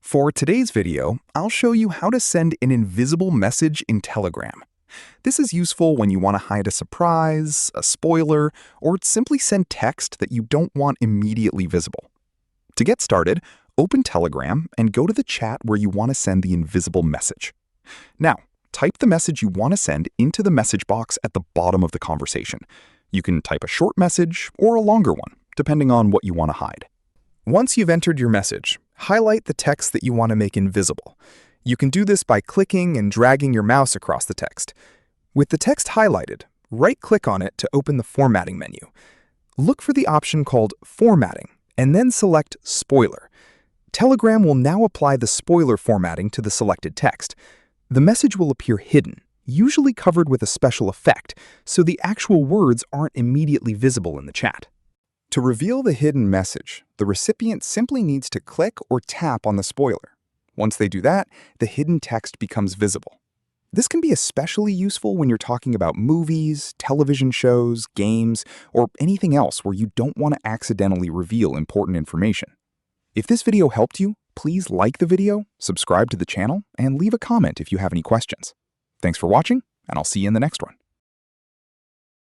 For today's video, I'll show you how to send an invisible message in Telegram. This is useful when you want to hide a surprise, a spoiler, or simply send text that you don't want immediately visible. To get started, open Telegram and go to the chat where you want to send the invisible message. Now, type the message you want to send into the message box at the bottom of the conversation. You can type a short message or a longer one, depending on what you want to hide. Once you've entered your message, highlight the text that you want to make invisible. You can do this by clicking and dragging your mouse across the text. With the text highlighted, right-click on it to open the formatting menu. Look for the option called Formatting, and then select Spoiler. Telegram will now apply the spoiler formatting to the selected text. The message will appear hidden, usually covered with a special effect, so the actual words aren't immediately visible in the chat. To reveal the hidden message, the recipient simply needs to click or tap on the spoiler. Once they do that, the hidden text becomes visible. This can be especially useful when you're talking about movies, television shows, games, or anything else where you don't want to accidentally reveal important information. If this video helped you, please like the video, subscribe to the channel, and leave a comment if you have any questions. Thanks for watching, and I'll see you in the next one.